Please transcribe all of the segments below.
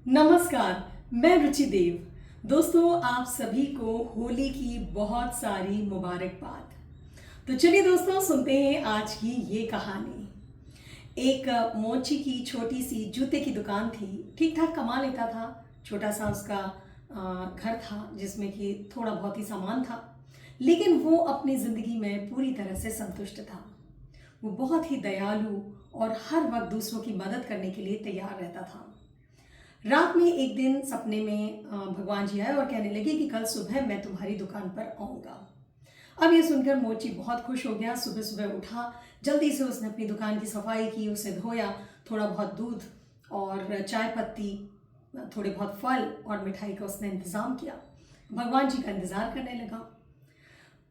नमस्कार। मैं रुचि देव। दोस्तों, आप सभी को होली की बहुत सारी मुबारकबाद। तो चलिए दोस्तों, सुनते हैं आज की ये कहानी। एक मोची की छोटी सी जूते की दुकान थी। ठीक ठाक कमा लेता था। छोटा सा उसका घर था जिसमें कि थोड़ा बहुत ही सामान था, लेकिन वो अपनी ज़िंदगी में पूरी तरह से संतुष्ट था। वो बहुत ही दयालु और हर वक्त दूसरों की मदद करने के लिए तैयार रहता था। रात में एक दिन सपने में भगवान जी आए और कहने लगे कि कल सुबह मैं तुम्हारी दुकान पर आऊँगा। अब ये सुनकर मोची बहुत खुश हो गया। सुबह सुबह उठा, जल्दी से उसने अपनी दुकान की सफाई की, उसे धोया, थोड़ा बहुत दूध और चाय पत्ती, थोड़े बहुत फल और मिठाई का उसने इंतज़ाम किया। भगवान जी का इंतज़ार करने लगा।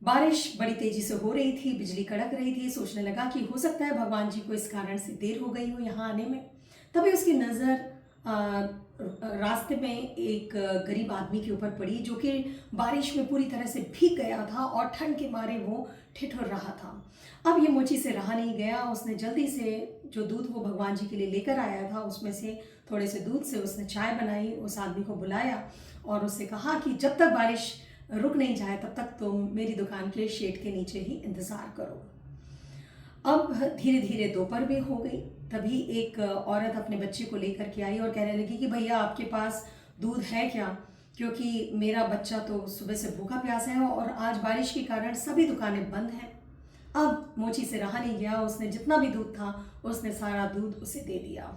बारिश बड़ी तेजी से हो रही थी, बिजली कड़क रही थी। सोचने लगा कि हो सकता है भगवान जी को इस कारण से देर हो गई हो यहाँ आने में। तभी उसकी नज़र रास्ते में एक गरीब आदमी के ऊपर पड़ी जो कि बारिश में पूरी तरह से भीग गया था और ठंड के मारे वो ठिठुर रहा था। अब ये मोची से रहा नहीं गया। उसने जल्दी से जो दूध वो भगवान जी के लिए लेकर आया था उसमें से थोड़े से दूध से उसने चाय बनाई, उस आदमी को बुलाया और उससे कहा कि जब तक बारिश रुक नहीं जाए तब तक तुम मेरी दुकान के शेड के नीचे ही इंतज़ार करो। अब धीरे धीरे दोपहर भी हो गई। तभी एक औरत अपने बच्चे को लेकर के आई और कहने लगी कि भैया आपके पास दूध है क्या, क्योंकि मेरा बच्चा तो सुबह से भूखा प्यासा है और आज बारिश के कारण सभी दुकानें बंद हैं। अब मोची से रहा नहीं गया। उसने जितना भी दूध था उसने सारा दूध उसे दे दिया।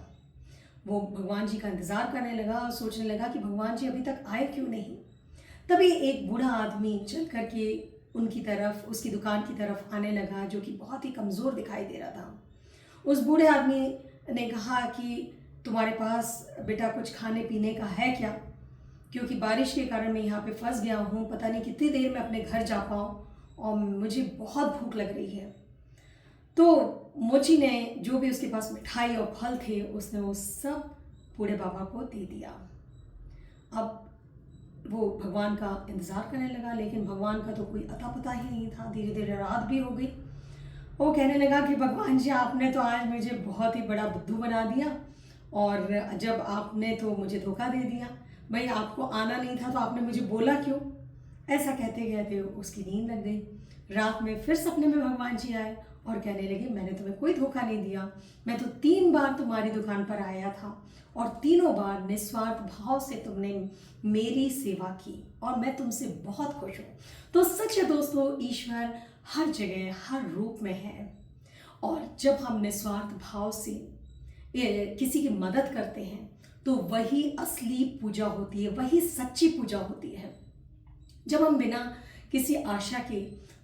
वो भगवान जी का इंतज़ार करने लगा और सोचने लगा कि भगवान जी अभी तक आए क्यों नहीं। तभी एक बूढ़ा आदमी चल करके उनकी तरफ, उसकी दुकान की तरफ आने लगा, जो कि बहुत ही कमज़ोर दिखाई दे रहा था। उस बूढ़े आदमी ने कहा कि तुम्हारे पास बेटा कुछ खाने पीने का है क्या, क्योंकि बारिश के कारण मैं यहाँ पे फंस गया हूँ, पता नहीं कितनी देर में अपने घर जा पाऊँ और मुझे बहुत भूख लग रही है। तो मोची ने जो भी उसके पास मिठाई और फल थे उसने वो सब बूढ़े बाबा को दे दिया। अब वो भगवान का इंतज़ार करने लगा, लेकिन भगवान का तो कोई अता पता ही नहीं था। धीरे धीरे रात भी हो गई। वो कहने लगा कि भगवान जी आपने तो आज मुझे बहुत ही बड़ा बुद्धू बना दिया और जब आपने तो मुझे धोखा दे दिया। भाई आपको आना नहीं था तो आपने मुझे बोला क्यों। ऐसा कहते कहते उसकी नींद लग गई। रात में फिर सपने में भगवान जी आए और कहने लगे मैंने तुम्हें कोई धोखा नहीं दिया। मैं तो 3 बार तुम्हारी दुकान पर आया था और तीनों बार निस्वार्थ भाव से तुमने मेरी सेवा की और मैं तुमसे बहुत खुश हूँ। तो सच है दोस्तों, ईश्वर हर जगह हर रूप में है और जब हम निस्वार्थ भाव से किसी की मदद करते हैं तो वही असली पूजा होती है, वही सच्ची पूजा होती है। जब हम बिना किसी आशा के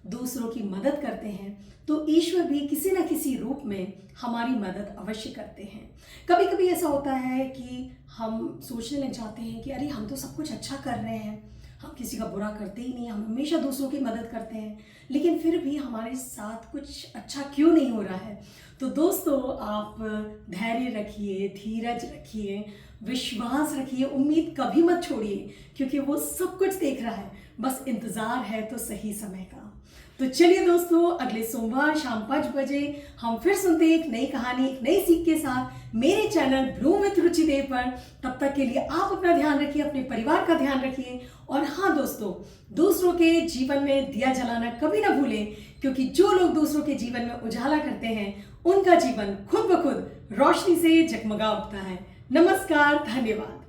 दूसरों की मदद करते हैं तो ईश्वर भी किसी न किसी रूप में हमारी मदद अवश्य करते हैं। कभी कभी ऐसा होता है कि हम सोचने लग जाते हैं कि अरे हम तो सब कुछ अच्छा कर रहे हैं, हम किसी का बुरा करते ही नहीं, हम हमेशा दूसरों की मदद करते हैं, लेकिन फिर भी हमारे साथ कुछ अच्छा क्यों नहीं हो रहा है। तो दोस्तों, आप धैर्य रखिए, धीरज रखिए, विश्वास रखिए, उम्मीद कभी मत छोड़िए, क्योंकि वो सब कुछ देख रहा है, बस इंतज़ार है तो सही समय का। तो चलिए दोस्तों, अगले सोमवार शाम 5 बजे हम फिर सुनते हैं एक नई कहानी, एक नई सीख के साथ मेरे चैनल ब्लूम विद रुचि देव पर। तब तक के लिए आप अपना ध्यान रखिए, अपने परिवार का ध्यान रखिए और हाँ दोस्तों, दूसरों के जीवन में दिया जलाना कभी ना भूलें, क्योंकि जो लोग दूसरों के जीवन में उजाला करते हैं उनका जीवन खुद ब खुद रोशनी से जगमगा उठता है। नमस्कार, धन्यवाद।